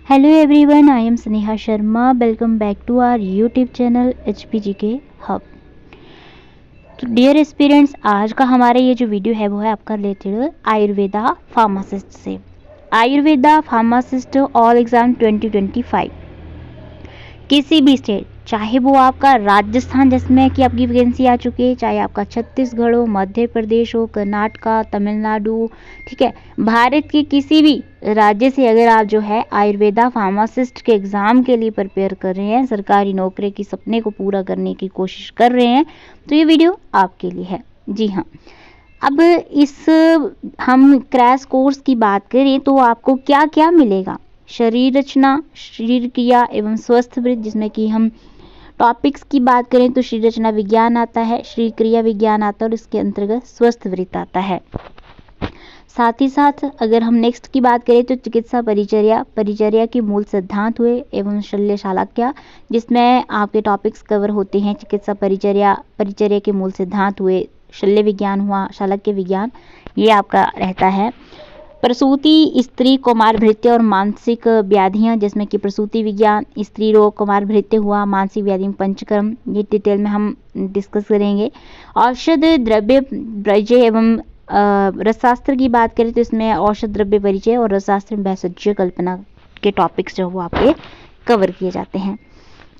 Hello everyone, I am Sneha Sharma. Welcome back to our YouTube channel HPGK Hub. तो dear aspirants, आज का हमारा ये जो वीडियो है वो है आपका रिलेटेड आयुर्वेदा फार्मासिस्ट से। आयुर्वेदा फार्मासिस्ट ऑल एग्जाम 2025 किसी भी स्टेट, चाहे वो आपका राजस्थान जिसमें कि आपकी वैकेंसी आ चुकी है, चाहे आपका छत्तीसगढ़ हो, मध्य प्रदेश हो, कर्नाटका, तमिलनाडु, ठीक है, भारत के किसी भी राज्य से अगर आप जो है आयुर्वेदा फार्मासिस्ट के एग्ज़ाम के लिए प्रिपेयर कर रहे हैं, सरकारी नौकरी की सपने को पूरा करने की कोशिश कर रहे हैं, तो ये वीडियो आपके लिए है। जी हाँ, अब इस हम क्रैश कोर्स की बात करें तो आपको क्या क्या मिलेगा। शरीर रचना, शरीर क्रिया एवं स्वस्थ वृत्त, जिसमें कि हम टॉपिक्स की बात करें तो शरीर रचना विज्ञान आता है, शरीर क्रिया विज्ञान आता है और इसके अंतर्गत स्वस्थ वृत्त आता है। साथ ही साथ अगर हम नेक्स्ट की बात करें तो चिकित्सा परिचर्या के मूल सिद्धांत हुए एवं शल्य शालाक्य, जिसमें आपके टॉपिक्स कवर होते हैं। चिकित्सा परिचर्या के मूल सिद्धांत हुए, शल्य विज्ञान हुआ, शालाक्य विज्ञान, ये आपका रहता है। प्रसूति, स्त्री, कौमार भृत्य और मानसिक व्याधियां, जिसमें कि प्रसूति विज्ञान, स्त्री रोग, कौमार भृत्य हुआ, मानसिक व्याधि, पंचकर्म, ये डिटेल में हम डिस्कस करेंगे। औषध द्रव्य परिचय एवं रसशास्त्र की बात करें तो इसमें औषध द्रव्य परिचय और रसशास्त्र भेषज कल्पना के टॉपिक्स जो वो आपके कवर किए जाते हैं।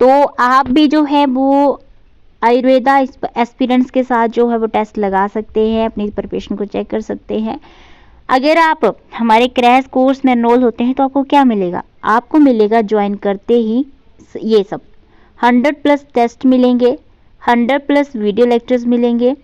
तो आप भी जो है वो आयुर्वेदा एस्पिरेंट्स के साथ जो है वो टेस्ट लगा सकते हैं, अपनी प्रिपरेशन को चेक कर सकते हैं। अगर आप हमारे क्रैश कोर्स में एनरोल होते हैं तो आपको क्या मिलेगा, आपको मिलेगा ज्वाइन करते ही ये सब 100+ टेस्ट मिलेंगे, 100+ वीडियो लेक्चर्स मिलेंगे,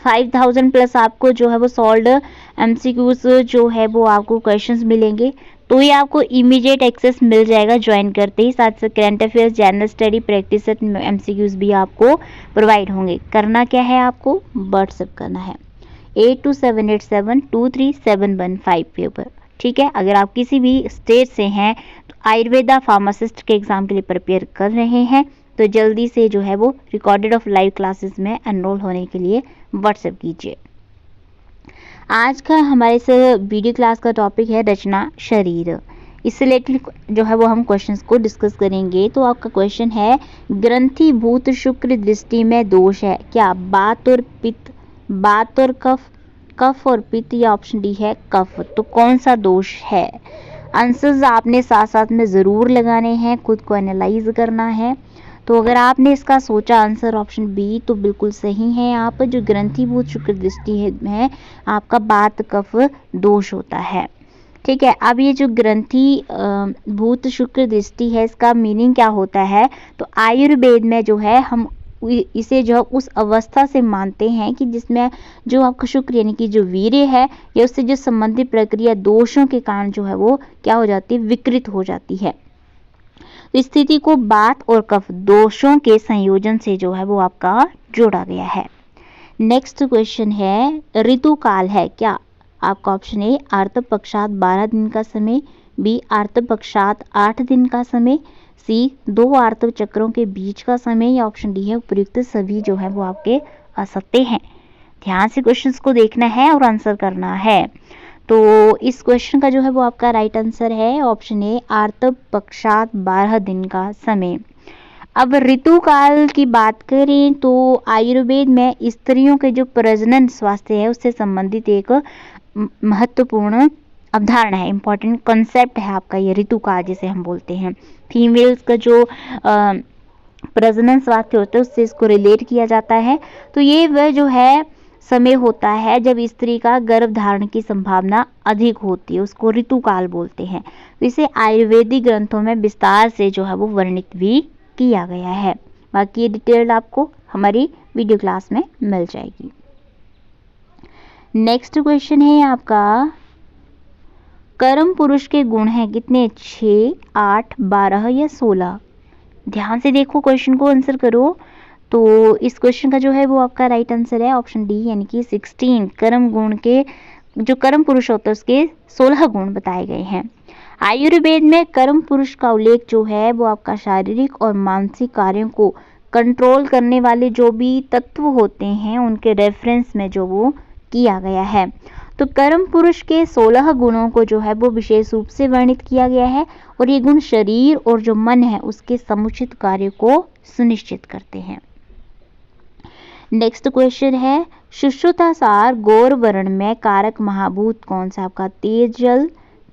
5000+ आपको जो है वो सॉल्व MCQs जो है वो आपको क्वेश्चंस मिलेंगे। तो ये आपको इमीडिएट एक्सेस मिल जाएगा ज्वाइन करते ही। साथ साथ current affairs, general study, practice set, MCQs भी आपको प्रोवाइड होंगे। करना क्या है, आपको व्हाट्सएप करना है 8278723715 पे ऊपर, ठीक है। अगर आप किसी भी स्टेट से हैं तो आयुर्वेदा फार्मासिस्ट के एग्ज़ाम के लिए प्रिपेयर कर रहे हैं तो जल्दी से जो है वो रिकॉर्डेड ऑफ लाइव क्लासेस में एनरोल होने के लिए व्हाट्सएप कीजिए। आज का हमारे इस वीडियो क्लास का टॉपिक है रचना शरीर। इससे रिलेटेड जो है वो हम क्वेश्चंस को डिस्कस करेंगे। तो आपका क्वेश्चन है, ग्रंथिभूत शुक्र दृष्टि में दोष है क्या? बात और पित्त, बात और कफ और पित्त, या ऑप्शन डी है कफ। तो कौन सा दोष है? आंसर्स आपने साथ साथ में ज़रूर लगाने हैं, खुद को एनालाइज करना है। तो अगर आपने इसका सोचा आंसर ऑप्शन बी तो बिल्कुल सही है। आप जो ग्रंथिभूत शुक्र दृष्टि है आपका बात कफ दोष होता है, ठीक है। अब ये जो ग्रंथि भूत शुक्र दृष्टि है इसका मीनिंग क्या होता है? तो आयुर्वेद में जो है हम इसे जो उस अवस्था से मानते हैं कि जिसमें जो आपका शुक्र यानी कि जो वीर्य है या उससे जो संबंधित प्रक्रिया दोषों के कारण जो है वो क्या हो जाती है, विकृत हो जाती है। तो स्थिति को बात और कफ दोषों के संयोजन से जो है वो आपका जोड़ा गया है। नेक्स्ट क्वेश्चन है, ऋतु काल है क्या? आपका ऑप्शन ए आर्तव पक्षात 12 दिन का समय, बी आर्तव पक्षात 8 दिन का समय, सी 2 आर्तव चक्रों के बीच का समय, या ऑप्शन डी है उपयुक्त सभी जो है वो आपके आ सकते हैं। ध्यान से क्वेश्चंस को देखना है और आंसर करना है। तो इस क्वेश्चन का जो है वो आपका राइट आंसर है ऑप्शन ए आर्तव पक्षात 12 दिन का समय। अब ऋतु काल की बात करें तो आयुर्वेद में स्त्रियों के जो प्रजनन स्वास्थ्य है उससे संबंधित एक महत्वपूर्ण अवधारणा है, इंपॉर्टेंट कॉन्सेप्ट है आपका ये ऋतु काल जिसे हम बोलते हैं। फीमेल्स का जो प्रजनन स्वास्थ्य होता है उससे इसको रिलेट किया जाता है। तो ये वह जो है समय होता है जब स्त्री का गर्भ धारण की संभावना अधिक होती है, उसको ऋतु काल बोलते हैं। तो इसे आयुर्वेदिक ग्रंथों में विस्तार से जो है वो वर्णित भी किया गया है। बाकी ये डिटेल आपको हमारी वीडियो क्लास में मिल जाएगी। नेक्स्ट क्वेश्चन है आपका, कर्म पुरुष के गुण हैं कितने? 6, 8, 12 या 16? ध्यान से देखो क्वेश्चन को, आंसर करो। तो इस क्वेश्चन का जो है वो आपका राइट आंसर है ऑप्शन डी यानी कि 16। कर्म गुण के जो कर्म पुरुष होता है उसके 16 गुण बताए गए हैं। आयुर्वेद में कर्म पुरुष का उल्लेख जो है वो आपका शारीरिक और मानसिक कार्यों को कंट्रोल करने वाले जो भी तत्व होते हैं उनके रेफरेंस में जो वो किया गया है। तो कर्म पुरुष के 16 गुणों को जो है वो विशेष रूप से वर्णित किया गया है और ये गुण शरीर और जो मन है उसके समुचित कार्य को सुनिश्चित करते हैं। नेक्स्ट क्वेश्चन है, सुश्रुतासार गौर वर्ण में कारक महाभूत कौन सा? आपका तेज जल,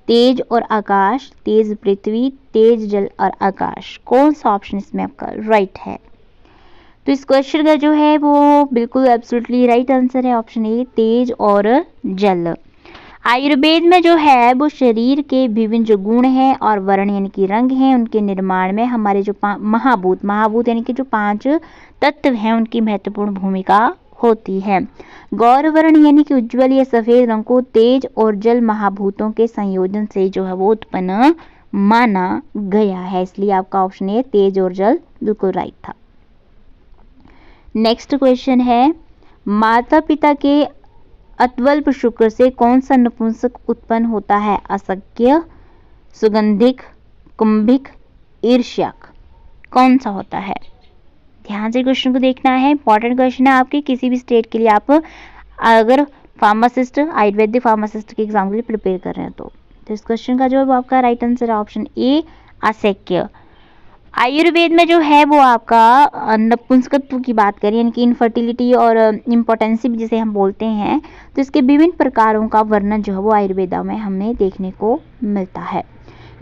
तेज और आकाश, तेज पृथ्वी, तेज जल और आकाश। कौन सा ऑप्शन इसमें आपका राइट है? तो इस क्वेश्चन का जो है वो बिल्कुल एब्सोल्युटली राइट आंसर है ऑप्शन ए, तेज और जल। आयुर्वेद में जो है वो शरीर के विभिन्न जो गुण हैं और वर्ण यानी कि रंग हैं उनके निर्माण में हमारे जो महाभूत यानी कि जो 5 तत्व हैं उनकी महत्वपूर्ण भूमिका होती है। गौर वर्ण यानी कि उज्ज्वल या सफेद रंग को तेज और जल महाभूतों के संयोजन से जो है वो उत्पन्न माना गया है, इसलिए आपका ऑप्शन ए तेज और जल बिल्कुल राइट था। नेक्स्ट क्वेश्चन है, माता पिता के अत्वल्प शुक्र से कौन सा नपुंसक उत्पन्न होता है? असक्य, सुगंधिक, कुंभिक, ईर्ष्यक। कौन सा होता है? ध्यान से क्वेश्चन को देखना है, इंपॉर्टेंट क्वेश्चन है आपके किसी भी स्टेट के लिए। आप अगर फार्मासिस्ट, आयुर्वेदिक फार्मासिस्ट के एग्जाम के लिए प्रिपेयर कर रहे हैं तो इस क्वेश्चन का जो है आपका राइट आंसर है ऑप्शन ए, असक्य। आयुर्वेद में जो है वो आपका नपुंसकत्व की बात करें यानी कि इनफर्टिलिटी और इम्पोर्टेंसी जिसे हम बोलते हैं, तो इसके विभिन्न प्रकारों का वर्णन जो है वो आयुर्वेदा में हमें देखने को मिलता है।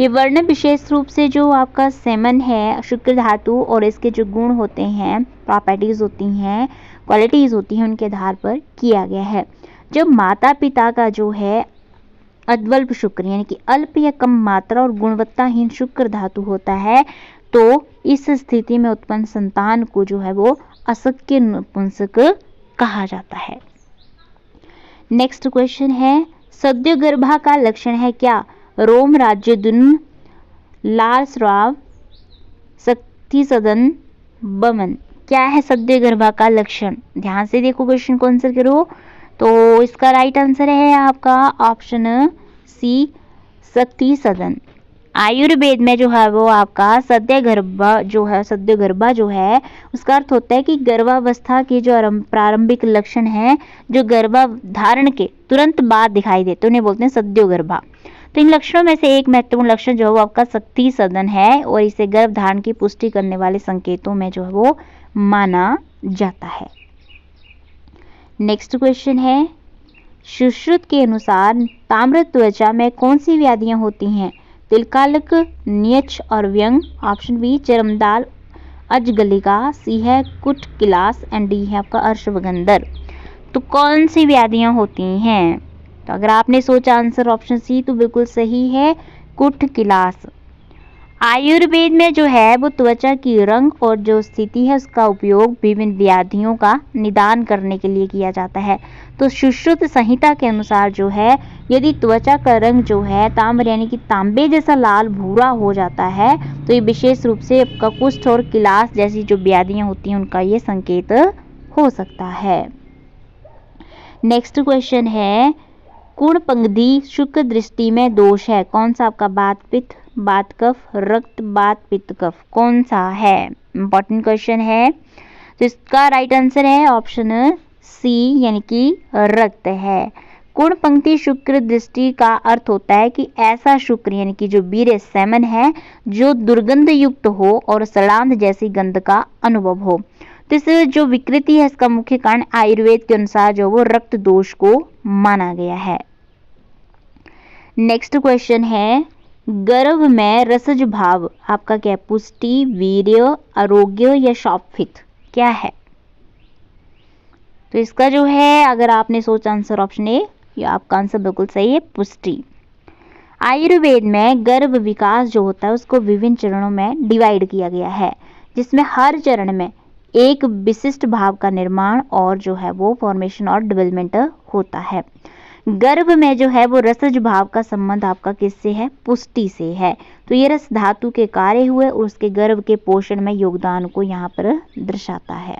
ये वर्णन विशेष रूप से जो आपका सेमन है, शुक्र धातु और इसके जो गुण होते हैं, प्रॉपर्टीज होती हैं, क्वालिटीज होती हैं, उनके आधार पर किया गया है। जब माता पिता का जो है अद्वल्प शुक्र यानी कि अल्प या कम मात्रा और गुणवत्ताहीन शुक्र धातु होता है तो इस स्थिति में उत्पन्न संतान को जो है वो असक्य नपुंसक कहा जाता है। नेक्स्ट क्वेश्चन है, सद्योगर्भा का लक्षण है क्या? रोम राज्यदुन, लाल स्राव, शक्ति सदन, बमन। क्या है सद्योगर्भा का लक्षण? ध्यान से देखो क्वेश्चन को आंसर करो। तो इसका राइट आंसर है आपका ऑप्शन सी, शक्ति सदन। आयुर्वेद में जो है वो आपका सद्योगर्भा जो है उसका अर्थ होता है कि गर्भावस्था के जो प्रारंभिक लक्षण हैं जो गर्भधारण के तुरंत बाद दिखाई देते उन्हें बोलते हैं सद्योगर्भा। तो इन लक्षणों में से एक महत्वपूर्ण लक्षण जो है वो आपका शक्ति सदन है और इसे गर्भधारण की पुष्टि करने वाले संकेतों में जो है वो माना जाता है। नेक्स्ट क्वेश्चन है, सुश्रुत के अनुसार ताम्र त्वचा में कौन सी व्याधियां होती हैं? तिलकालक, न्यच और व्यंग। ऑप्शन बी चरमदाल, अजगलिका, सी है कुट किलास एंड डी है आपका अर्शवगंधर। तो कौन सी व्याधियां होती हैं? तो अगर आपने सोचा आंसर ऑप्शन सी तो बिल्कुल सही है, कुट किलास। आयुर्वेद में जो है वो त्वचा की रंग और जो स्थिति है उसका उपयोग विभिन्न व्याधियों का निदान करने के लिए किया जाता है। तो सुश्रुत संहिता के अनुसार जो है यदि त्वचा का रंग जो है ताम्र यानी कि तांबे जैसा लाल भूरा हो जाता है तो ये विशेष रूप से आपका कुष्ठ और किलास जैसी जो व्याधियां होती हैं उनका ये संकेत हो सकता है। नेक्स्ट क्वेश्चन है, कुणपंगधी शुक्र दृष्टि में दोष है? कौन सा आपका? बात पित्त, बात कफ, रक्त, बात पित्त कफ। कौन सा है? इंपॉर्टेंट क्वेश्चन है। तो इसका राइट आंसर है ऑप्शन सी यानी कि रक्त है। कुणपंक्ति शुक्र दृष्टि का अर्थ होता है कि ऐसा शुक्र यानी कि जो वीर्य सेमन है जो दुर्गंध युक्त हो और सड़ांध जैसी गंध का अनुभव हो। तो इस जो विकृति है इसका मुख्य कारण आयुर्वेद के अनुसार जो वो रक्त दोष को माना गया है। नेक्स्ट क्वेश्चन है, गर्भ में रसज भाव आपका क्या है? पुष्टि, वीर्य, आरोग्य या शौफित। क्या है? तो इसका जो है अगर आपने सोचा आंसर ऑप्शन ए, या आपका आंसर बिल्कुल सही है, पुष्टि। आयुर्वेद में गर्भ विकास जो होता है उसको विभिन्न चरणों में डिवाइड किया गया है जिसमें हर चरण में एक विशिष्ट भाव का निर्माण और जो है वो फॉर्मेशन और डेवलपमेंट होता है। गर्भ में जो है वो रसज भाव का संबंध आपका किससे है? पुष्टि से है। तो ये रस धातु के कार्य हुए और उसके गर्भ के पोषण में योगदान को यहाँ पर दर्शाता है।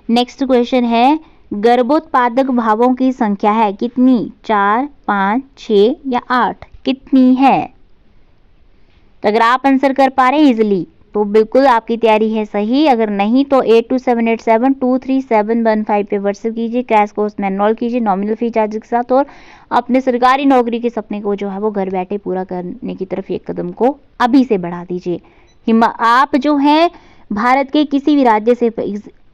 नेक्स्ट क्वेश्चन है, गर्भोत्पादक भावों की संख्या है कितनी? 4, 5, 6 या 8। कितनी है? तो अगर आप आंसर कर पा रहे हैं इजिली तो बिल्कुल आपकी तैयारी है सही। अगर नहीं तो 8278723715 पे व्हाट्सएप कीजिए, क्रैश कोर्स में एनरोल कीजिए नॉमिनल फी चार्ज के साथ, और अपने सरकारी नौकरी के सपने को जो है वो घर बैठे पूरा करने की तरफ एक कदम को अभी से बढ़ा दीजिए। आप जो है भारत के किसी भी राज्य से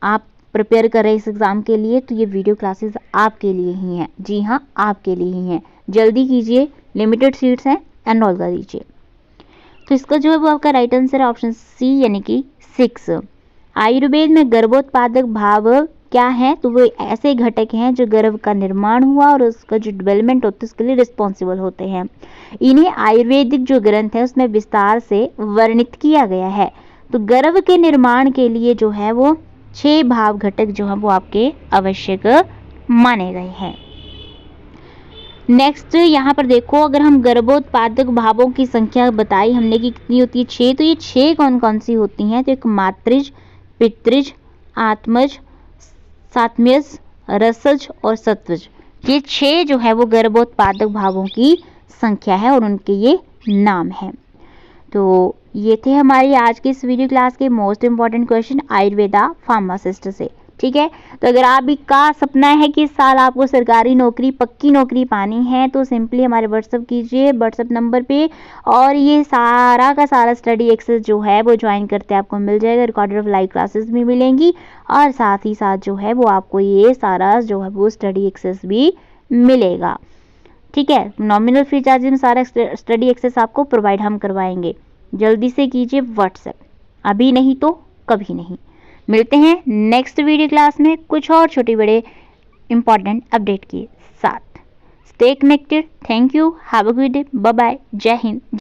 आप प्रिपेयर कर रहे हैं इस एग्ज़ाम के लिए, तो ये वीडियो क्लासेस आपके लिए ही हैं। जी हाँ, आपके लिए ही हैं। जल्दी कीजिए, लिमिटेड सीट्स हैं, एनरोल कर दीजिए। तो इसका जो है वो आपका राइट आंसर है ऑप्शन सी यानी कि 6। आयुर्वेद में गर्भोत्पादक भाव क्या है? तो वो ऐसे घटक हैं जो गर्भ का निर्माण हुआ और उसका जो डेवलपमेंट होता है उसके लिए रिस्पॉन्सिबल होते हैं। इन्हें आयुर्वेदिक जो ग्रंथ है उसमें विस्तार से वर्णित किया गया है। तो गर्भ के निर्माण के लिए जो है वो 6 भाव घटक जो है वो आपके आवश्यक माने गए हैं। नेक्स्ट यहाँ पर देखो, अगर हम गर्भोत्पादक भावों की संख्या बताई हमने कि कितनी होती है 6, तो ये 6 कौन कौन सी होती हैं? तो एक मातृज, पितृज, आत्मज, सात्मज, रसज और सत्वज, ये 6 जो है वो गर्भोत्पादक भावों की संख्या है और उनके ये नाम हैं। तो ये थे हमारी आज की इस वीडियो क्लास के most important question Ayurveda pharmacist से। ठीक है, तो अगर आप भी का सपना है कि इस साल आपको सरकारी नौकरी, पक्की नौकरी पानी है, तो सिंपली हमारे व्हाट्सअप कीजिए व्हाट्सअप नंबर पे, और ये सारा का सारा स्टडी एक्सेस जो है वो ज्वाइन करते आपको मिल जाएगा। रिकॉर्डेड ऑफ लाइव क्लासेस भी मिलेंगी और साथ ही साथ जो है वो आपको ये सारा जो है वो स्टडी एक्सेस भी मिलेगा। ठीक है, नॉमिनल फी चार्जेस में सारा स्टडी एक्सेस आपको प्रोवाइड हम करवाएंगे। जल्दी से कीजिए व्हाट्सएप, अभी नहीं तो कभी नहीं। मिलते हैं नेक्स्ट वीडियो क्लास में कुछ और छोटे बड़े इंपॉर्टेंट अपडेट के साथ। Stay connected. Thank you, have a good day, bye bye, जय हिंद।